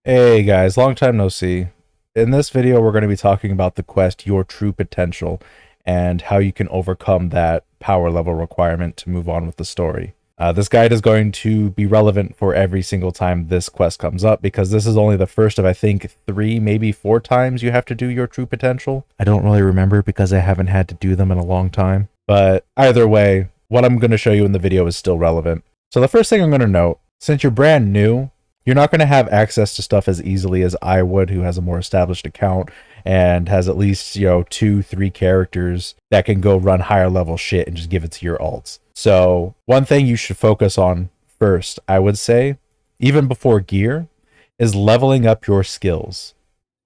Hey guys, long time no see. In this video, we're going to be talking about the quest Your True Potential and how you can overcome that power level requirement to move on with the story. This guide is going to be relevant for every single time this quest comes up because this is only the first of, I think, 3, maybe 4 times you have to do Your True Potential. I don't really remember because I haven't had to do them in a long time. But either way, what I'm going to show you in the video is still relevant. So the first thing I'm going to note, since you're brand new, you're not going to have access to stuff as easily as I would, who has a more established account and has at least, 2, 3 characters that can go run higher level shit and just give it to your alts. So one thing you should focus on first, I would say, even before gear, is leveling up your skills.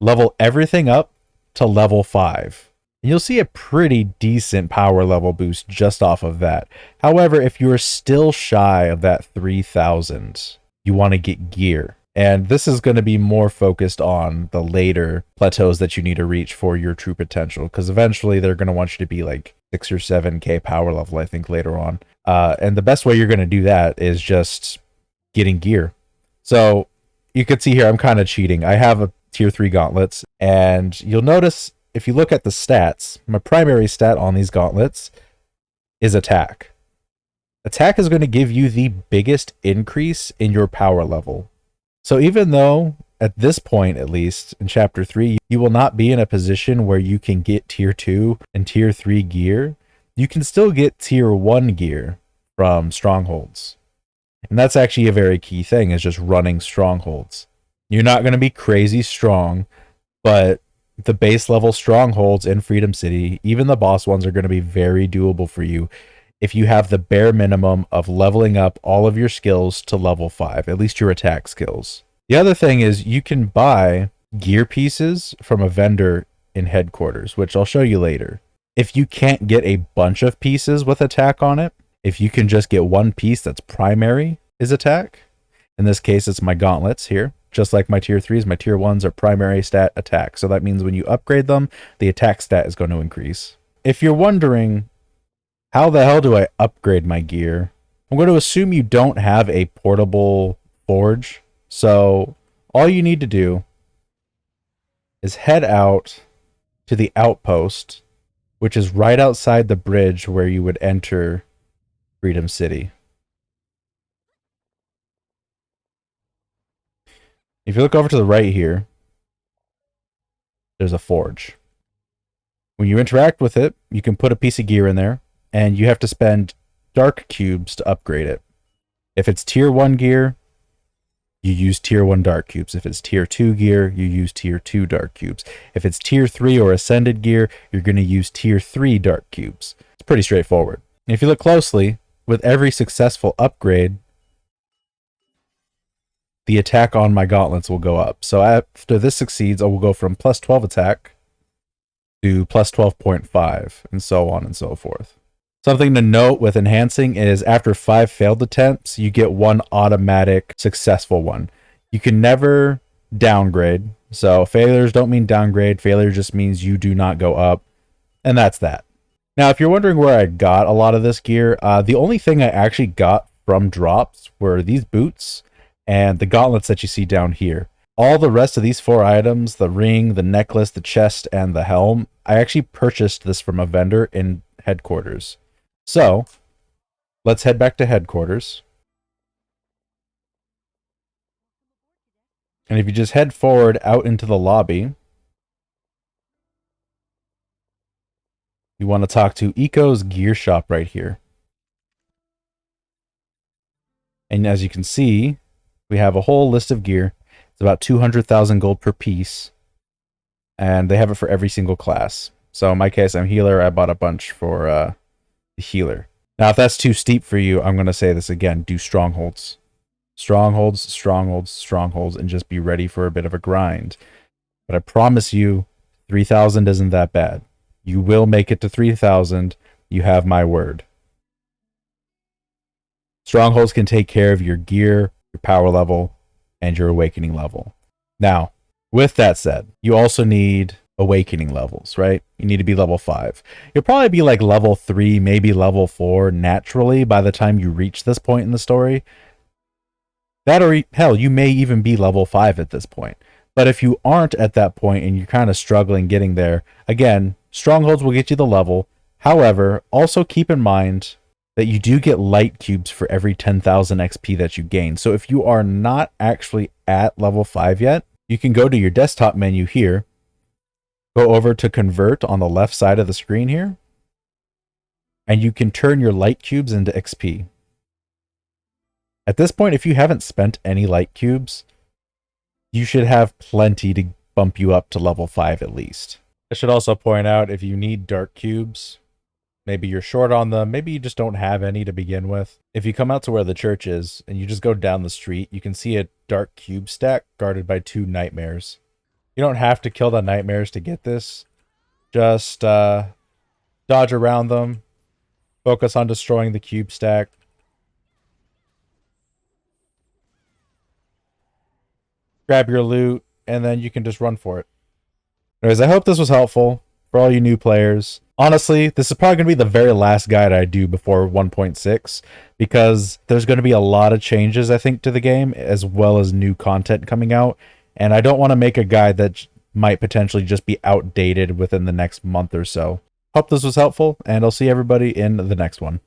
Level everything up to level 5. And you'll see a pretty decent power level boost just off of that. However, if you're still shy of that 3000, you want to get gear. And this is going to be more focused on the later plateaus that you need to reach for your true potential, because eventually they're going to want you to be like 6 or 7k power level, I think, later on. And the best way you're going to do that is just getting gear. So you can see here, I'm kind of cheating. I have a tier 3 gauntlets, and you'll notice if you look at the stats, my primary stat on these gauntlets is attack. Attack is going to give you the biggest increase in your power level. So even though at this point, at least in chapter 3, you will not be in a position where you can get tier 2 and tier 3 gear, you can still get tier 1 gear from strongholds. And that's actually a very key thing, is just running strongholds. You're not going to be crazy strong, but the base level strongholds in Freedom City, even the boss ones, are going to be very doable for you if you have the bare minimum of leveling up all of your skills to level 5, at least your attack skills. The other thing is you can buy gear pieces from a vendor in headquarters, which I'll show you later. If you can't get a bunch of pieces with attack on it, if you can just get one piece that's primary is attack, in this case it's my gauntlets here, just like my tier 3s, my tier 1s are primary stat attack. So that means when you upgrade them, the attack stat is going to increase. If you're wondering, how the hell do I upgrade my gear? I'm going to assume you don't have a portable forge. So all you need to do is head out to the outpost, which is right outside the bridge where you would enter Freedom City. If you look over to the right here, there's a forge. When you interact with it, you can put a piece of gear in there, and you have to spend dark cubes to upgrade it. If it's tier 1 gear, you use tier 1 dark cubes. If it's tier 2 gear, you use tier 2 dark cubes. If it's tier 3 or ascended gear, you're going to use tier 3 dark cubes. It's pretty straightforward. And if you look closely, with every successful upgrade, the attack on my gauntlets will go up. So after this succeeds, I will go from plus 12 attack to plus 12.5, and so on and so forth. Something to note with enhancing is after 5 failed attempts, you get 1 automatic successful one. You can never downgrade. So failures don't mean downgrade. Failure just means you do not go up. And that's that. Now, if you're wondering where I got a lot of this gear, the only thing I actually got from drops were these boots and the gauntlets that you see down here. All the rest of these 4 items, the ring, the necklace, the chest, and the helm, I actually purchased this from a vendor in headquarters. So, let's head back to headquarters. And if you just head forward out into the lobby, you want to talk to Eco's gear shop right here. And as you can see, we have a whole list of gear. It's about 200,000 gold per piece. And they have it for every single class. So in my case, I'm healer. I bought a bunch for the healer. Now, if that's too steep for you, I'm going to say this again. Do strongholds. Strongholds, strongholds, strongholds, and just be ready for a bit of a grind. But I promise you, 3,000 isn't that bad. You will make it to 3,000. You have my word. Strongholds can take care of your gear, your power level, and your awakening level. Now, with that said, you also need awakening levels, right? You need to be level 5. You'll probably be like level 3, maybe level 4 naturally by the time you reach this point in the story. That, or hell, you may even be level 5 at this point. But if you aren't at that point and you're kind of struggling getting there, again, strongholds will get you the level. However, also keep in mind that you do get light cubes for every 10,000 XP that you gain. So if you are not actually at level 5 yet, you can go to your desktop menu here, go over to convert on the left side of the screen here, and you can turn your light cubes into XP. At this point, if you haven't spent any light cubes, you should have plenty to bump you up to level 5 at least. I should also point out, if you need dark cubes, maybe you're short on them, maybe you just don't have any to begin with. If you come out to where the church is, and you just go down the street, you can see a dark cube stack guarded by 2 nightmares. You don't have to kill the nightmares to get this. Just dodge around them, focus on destroying the cube stack. Grab your loot, and then you can just run for it. Anyways, I hope this was helpful for all you new players. Honestly, this is probably going to be the very last guide I do before 1.6, because there's going to be a lot of changes, I think, to the game, as well as new content coming out, and I don't want to make a guide that might potentially just be outdated within the next month or so. Hope this was helpful, and I'll see everybody in the next one.